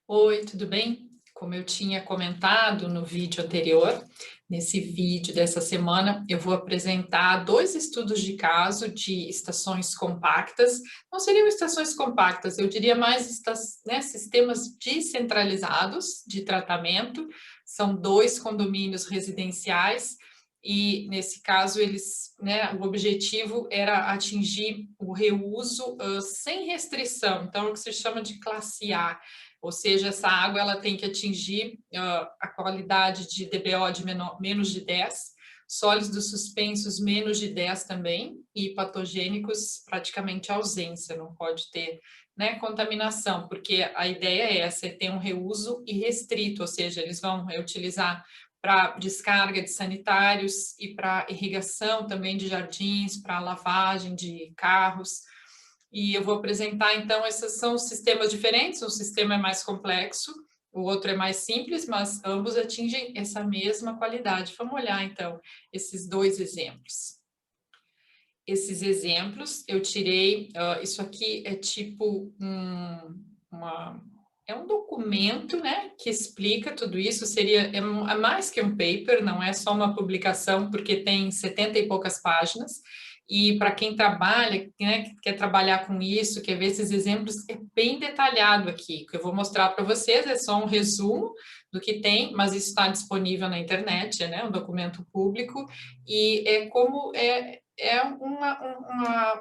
Oi, tudo bem? Como eu tinha comentado no vídeo anterior, nesse vídeo dessa semana eu vou apresentar dois estudos de caso de estações compactas. Não seriam estações compactas, eu diria mais sistemas descentralizados de tratamento. São dois condomínios residenciais e, nesse caso, o objetivo era atingir o reuso sem restrição, então é o que se chama de classe A. Ou seja, essa água ela tem que atingir a qualidade de DBO de menos de 10, sólidos suspensos menos de 10 também, e patogênicos praticamente ausência, não pode ter, né, contaminação, porque a ideia é essa, é ter um reuso irrestrito, ou seja, eles vão reutilizar para descarga de sanitários e para irrigação também de jardins, para lavagem de carros. E eu vou apresentar, então, esses são sistemas diferentes, um sistema é mais complexo, o outro é mais simples, mas ambos atingem essa mesma qualidade. Vamos olhar, então, esses dois exemplos. Esses exemplos eu tirei, isso aqui é tipo é um documento, né, que explica tudo isso, é mais que um paper, não é só uma publicação, porque tem 70 e poucas páginas, e para quem trabalha, né, que quer trabalhar com isso, quer ver esses exemplos, é bem detalhado aqui. O que eu vou mostrar para vocês é só um resumo do que tem, mas isso está disponível na internet, né, um documento público, e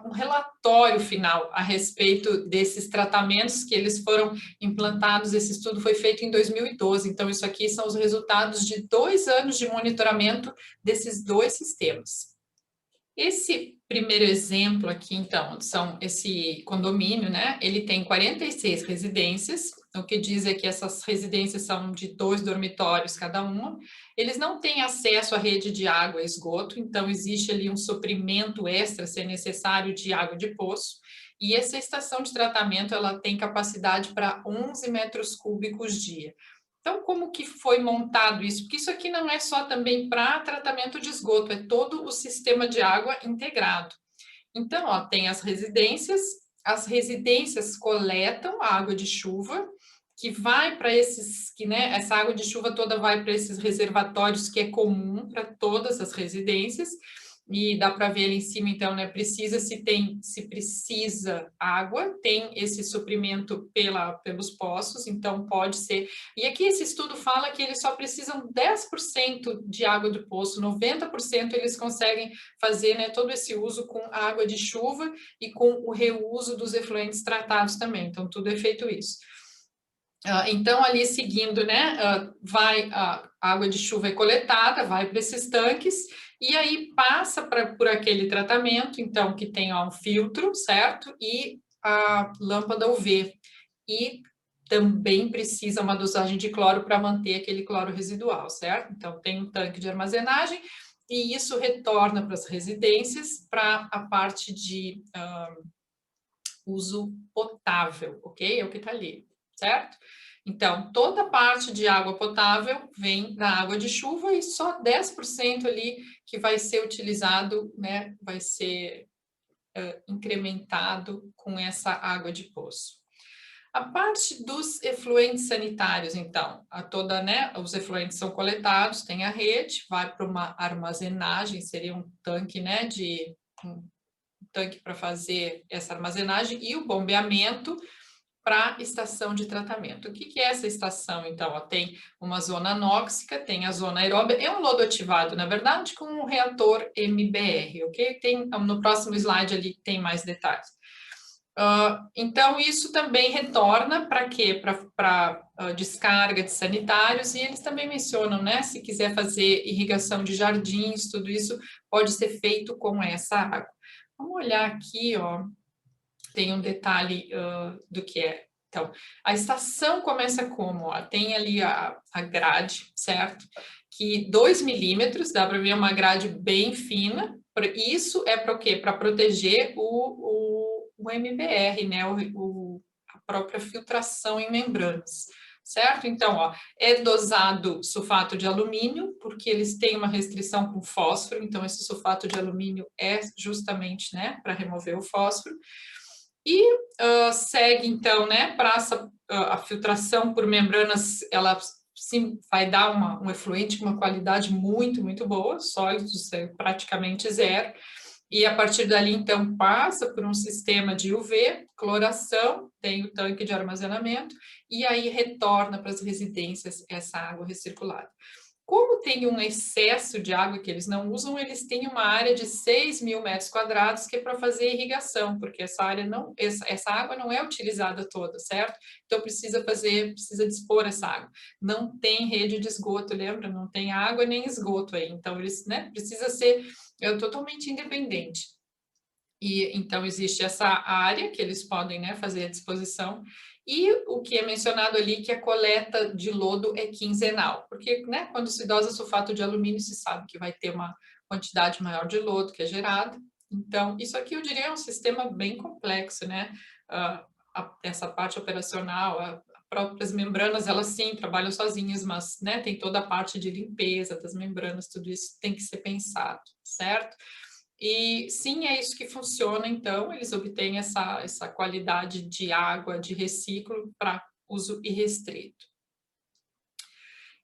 um relatório final a respeito desses tratamentos que eles foram implantados. Esse estudo foi feito em 2012, então isso aqui são os resultados de 2 anos de monitoramento desses dois sistemas. Esse primeiro exemplo aqui, então, são esse condomínio, né? Ele tem 46 residências, o que diz é que essas residências são de 2 dormitórios cada uma. Eles não têm acesso à rede de água e esgoto, então existe ali um suprimento extra, se é necessário, de água de poço. E essa estação de tratamento, ela tem capacidade para 11 metros cúbicos dia. Então, como que foi montado isso? Porque isso aqui não é só também para tratamento de esgoto, é todo o sistema de água integrado. Então, ó, tem as residências coletam a água de chuva, que vai para essa água de chuva toda vai para esses reservatórios que é comum para todas as residências, e dá para ver ali em cima, então, né, se precisa água, tem esse suprimento pelos poços, então pode ser. E aqui esse estudo fala que eles só precisam 10% de água do poço, 90% eles conseguem fazer, né, todo esse uso com água de chuva e com o reuso dos efluentes tratados também, então tudo é feito isso. Então, ali seguindo, né, a água de chuva é coletada, vai para esses tanques, e aí passa por aquele tratamento, então, que tem um filtro, certo? E a lâmpada UV. E também precisa uma dosagem de cloro para manter aquele cloro residual, certo? Então, tem um tanque de armazenagem, e isso retorna para as residências, para a parte de uso potável, ok? É o que está ali, certo? Então, toda a parte de água potável vem da água de chuva e só 10% ali que vai ser utilizado, né, vai ser incrementado com essa água de poço. A parte dos efluentes sanitários, então, os efluentes são coletados, tem a rede, vai para uma armazenagem, seria um tanque, né, um tanque para fazer essa armazenagem, e o bombeamento para a estação de tratamento. O que é essa estação, então? Tem uma zona anóxica, tem a zona aeróbia, é um lodo ativado, na verdade, com um reator MBR, ok? No próximo slide ali tem mais detalhes. Então, isso também retorna para quê? Para descarga de sanitários, e eles também mencionam, né? Se quiser fazer irrigação de jardins, tudo isso pode ser feito com essa água. Vamos olhar aqui, ó, tem um detalhe do que é. Então, a estação começa como? Ó, tem ali a grade, certo? Que 2 milímetros, dá para ver uma grade bem fina. Isso é para o quê? Para proteger o MBR, né? A própria filtração em membranas, certo? Então, ó, é dosado sulfato de alumínio, porque eles têm uma restrição com fósforo, então esse sulfato de alumínio é justamente, né, para remover o fósforo. E segue, então, né, para a filtração por membranas, ela sim vai dar um efluente com uma qualidade muito, muito boa, sólidos praticamente zero, e a partir dali, então, passa por um sistema de UV, cloração, tem o tanque de armazenamento, e aí retorna para as residências essa água recirculada. Como tem um excesso de água que eles não usam, eles têm uma área de 6.000 metros quadrados que é para fazer irrigação, porque essa água não é utilizada toda, certo? Então precisa dispor essa água. Não tem rede de esgoto, lembra? Não tem água nem esgoto aí. Então eles, né, precisa ser totalmente independente. E então existe essa área que eles podem, né, fazer à disposição. E o que é mencionado ali, que a coleta de lodo é quinzenal, porque, né, quando se dosa sulfato de alumínio, se sabe que vai ter uma quantidade maior de lodo que é gerada. Então, isso aqui eu diria é um sistema bem complexo, né? Essa parte operacional, as próprias membranas, elas sim trabalham sozinhas, mas, né, tem toda a parte de limpeza das membranas, tudo isso tem que ser pensado, certo? E sim, é isso que funciona, então, eles obtêm essa qualidade de água de reciclo para uso irrestrito.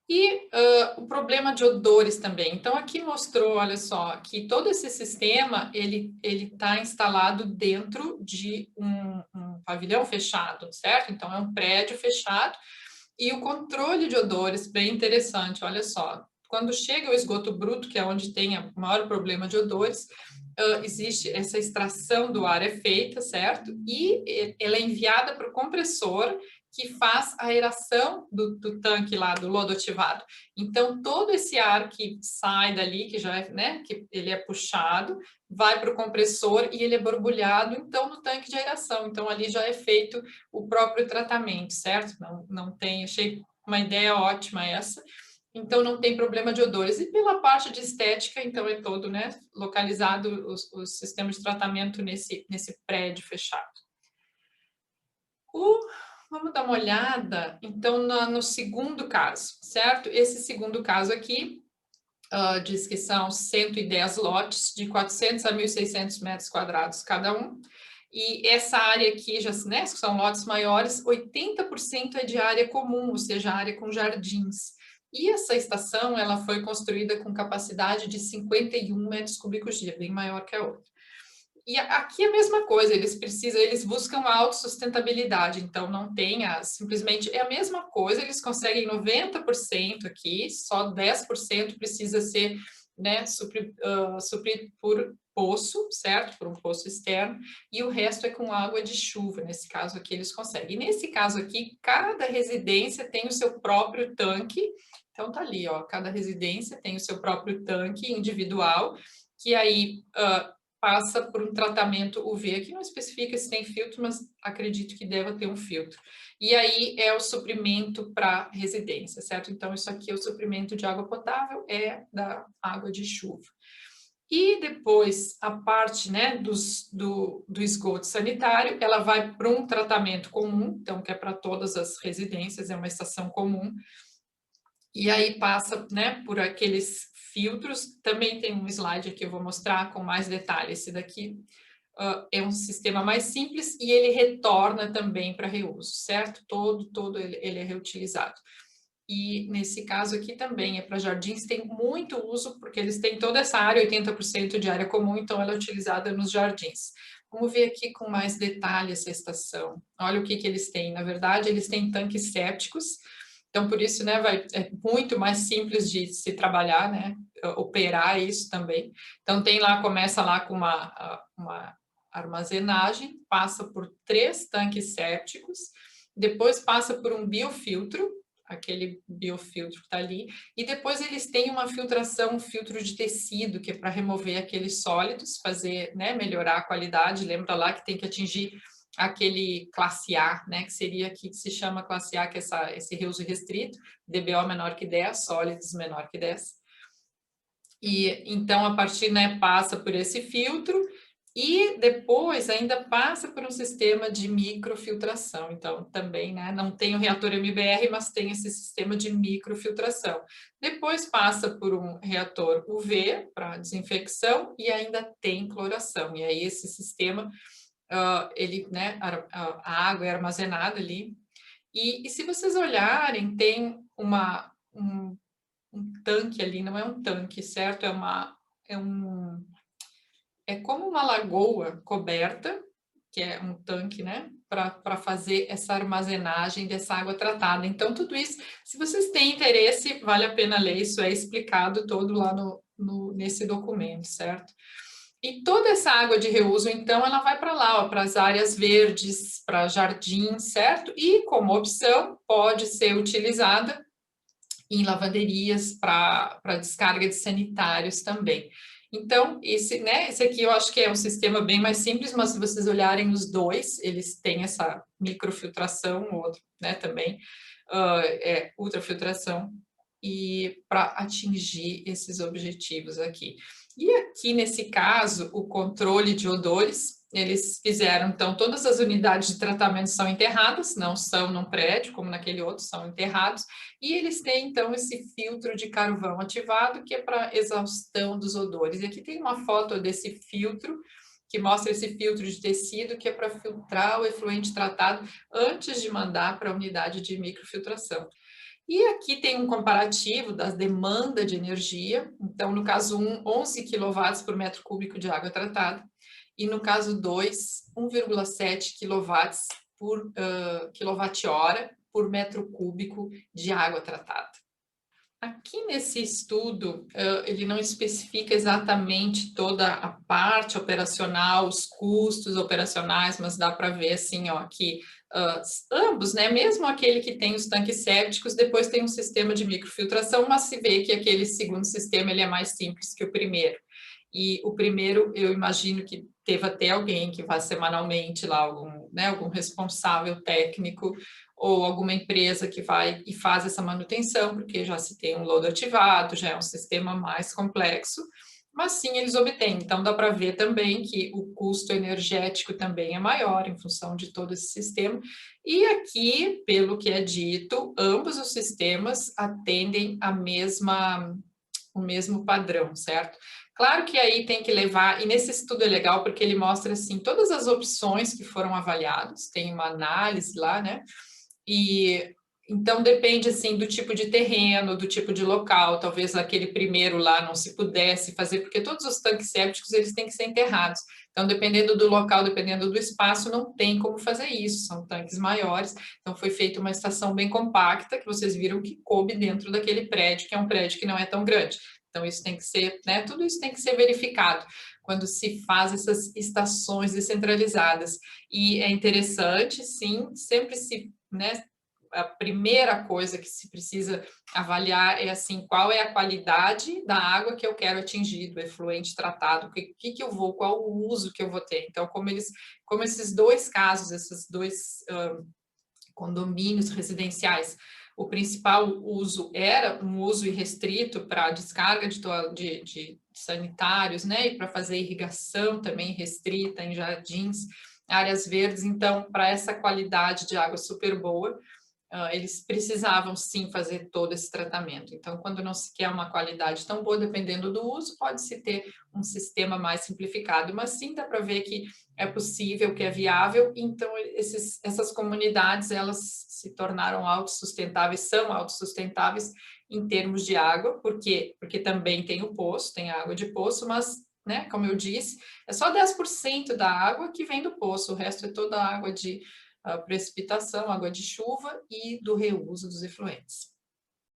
E o problema de odores também. Então, aqui mostrou, olha só, que todo esse sistema, ele está instalado dentro de um pavilhão fechado, certo? Então, é um prédio fechado. E o controle de odores, bem interessante, olha só. Quando chega o esgoto bruto, que é onde tem o maior problema de odores, existe essa extração do ar é feita, certo? E ela é enviada para o compressor, que faz a aeração do tanque lá, do lodo ativado. Então, todo esse ar que sai dali, que já é, né, que ele é puxado, vai para o compressor e ele é borbulhado, então, no tanque de aeração. Então, ali já é feito o próprio tratamento, certo? Não tem, achei uma ideia ótima essa. Então, não tem problema de odores. E pela parte de estética, então, é todo, né, localizado os sistemas de tratamento nesse prédio fechado. Vamos dar uma olhada, então, no segundo caso, certo? Esse segundo caso aqui diz que são 110 lotes de 400 a 1.600 metros quadrados cada um. E essa área aqui, já, né, são lotes maiores, 80% é de área comum, ou seja, área com jardins. E essa estação, ela foi construída com capacidade de 51 metros cúbicos dia, bem maior que a outra. E aqui é a mesma coisa, eles buscam a autossustentabilidade, então não tem simplesmente é a mesma coisa, eles conseguem 90% aqui, só 10% precisa ser, né, suprido por poço, certo? Por um poço externo, e o resto é com água de chuva, nesse caso aqui eles conseguem. E nesse caso aqui, cada residência tem o seu próprio tanque, então tá ali, ó, cada residência tem o seu próprio tanque individual, que aí passa por um tratamento UV, aqui não especifica se tem filtro, mas acredito que deva ter um filtro. E aí é o suprimento para residência, certo? Então, isso aqui é o suprimento de água potável, é da água de chuva. E depois, a parte, né, do esgoto sanitário, ela vai para um tratamento comum, então, que é para todas as residências, é uma estação comum, e aí passa, né, por aqueles filtros. Também tem um slide aqui, eu vou mostrar com mais detalhes. Esse daqui é um sistema mais simples e ele retorna também para reuso, certo? Todo ele é reutilizado. E nesse caso aqui também é para jardins, tem muito uso, porque eles têm toda essa área, 80% de área comum, então ela é utilizada nos jardins. Vamos ver aqui com mais detalhe essa estação. Olha o que eles têm. Na verdade, eles têm tanques sépticos, então por isso, né, é muito mais simples de se trabalhar, né, operar isso também. Então tem lá, começa lá com uma armazenagem, passa por 3 tanques sépticos, depois passa por um biofiltro, aquele biofiltro que está ali, e depois eles têm uma filtração, um filtro de tecido, que é para remover aqueles sólidos, fazer, né, melhorar a qualidade. Lembra lá que tem que atingir aquele classe A, né, que seria aqui que se chama classe A, que é esse reuso restrito, DBO menor que 10, sólidos menor que 10. E então, a partir, né, passa por esse filtro, e depois ainda passa por um sistema de microfiltração. Então, também, né, não tem o reator MBR, mas tem esse sistema de microfiltração. Depois passa por um reator UV para desinfecção e ainda tem cloração. E aí esse sistema ele, né, a água é armazenada ali. E se vocês olharem, tem um tanque ali, não é um tanque, certo? É como uma lagoa coberta, que é um tanque, né? Para fazer essa armazenagem dessa água tratada. Então, tudo isso, se vocês têm interesse, vale a pena ler, isso é explicado todo lá nesse documento, certo? E toda essa água de reuso, então, ela vai para lá, para as áreas verdes, para jardins, certo? E, como opção, pode ser utilizada em lavanderias para descarga de sanitários também. Então, esse aqui eu acho que é um sistema bem mais simples, mas se vocês olharem os dois, eles têm essa microfiltração, o outro, né, também, é ultrafiltração, e para atingir esses objetivos aqui. E aqui, nesse caso, o controle de odores, eles fizeram, então, todas as unidades de tratamento são enterradas, não são num prédio, como naquele outro, são enterrados, e eles têm, então, esse filtro de carvão ativado, que é para exaustão dos odores. E aqui tem uma foto desse filtro, que mostra esse filtro de tecido, que é para filtrar o efluente tratado antes de mandar para a unidade de microfiltração. E aqui tem um comparativo da demanda de energia. Então, no caso 1, 11 kW por metro cúbico de água tratada. E no caso 2, 1,7 kW por quilowatt-hora por metro cúbico de água tratada. Aqui nesse estudo, ele não especifica exatamente toda a parte operacional, os custos operacionais, mas dá para ver assim, ó, que ambos, né, mesmo aquele que tem os tanques sépticos, depois tem um sistema de microfiltração, mas se vê que aquele segundo sistema ele é mais simples que o primeiro. E o primeiro, eu imagino que teve até alguém que vá semanalmente lá, algum responsável técnico ou alguma empresa que vai e faz essa manutenção, porque já se tem um load ativado, já é um sistema mais complexo, mas sim eles obtêm. Então dá para ver também que o custo energético também é maior em função de todo esse sistema. E aqui, pelo que é dito, ambos os sistemas atendem o mesmo padrão, certo? Claro que aí tem que levar, e nesse estudo é legal porque ele mostra assim todas as opções que foram avaliadas, tem uma análise lá, né? E então depende assim do tipo de terreno, do tipo de local, talvez aquele primeiro lá não se pudesse fazer, porque todos os tanques sépticos eles têm que ser enterrados. Então, dependendo do local, dependendo do espaço, não tem como fazer isso, são tanques maiores. Então, foi feita uma estação bem compacta, que vocês viram que coube dentro daquele prédio, que é um prédio que não é tão grande. Então, isso tem que ser, né? Tudo isso tem que ser verificado quando se faz essas estações descentralizadas. E é interessante, sim, sempre se, né, a primeira coisa que se precisa avaliar é assim, qual é a qualidade da água que eu quero atingir, do efluente tratado, que eu vou, qual o uso que eu vou ter. Então, como esses dois casos, esses dois condomínios residenciais, o principal uso era um uso irrestrito para descarga de sanitários, né, e para fazer irrigação também restrita em jardins, áreas verdes. Então, para essa qualidade de água super boa, eles precisavam sim fazer todo esse tratamento. Então, quando não se quer uma qualidade tão boa, dependendo do uso, pode-se ter um sistema mais simplificado, mas sim dá para ver que é possível, que é viável. Então, essas comunidades, elas se tornaram autossustentáveis, são autossustentáveis em termos de água, porque também tem o poço, tem a água de poço, mas, né, como eu disse, é só 10% da água que vem do poço, o resto é toda a água de precipitação, água de chuva e do reuso dos efluentes.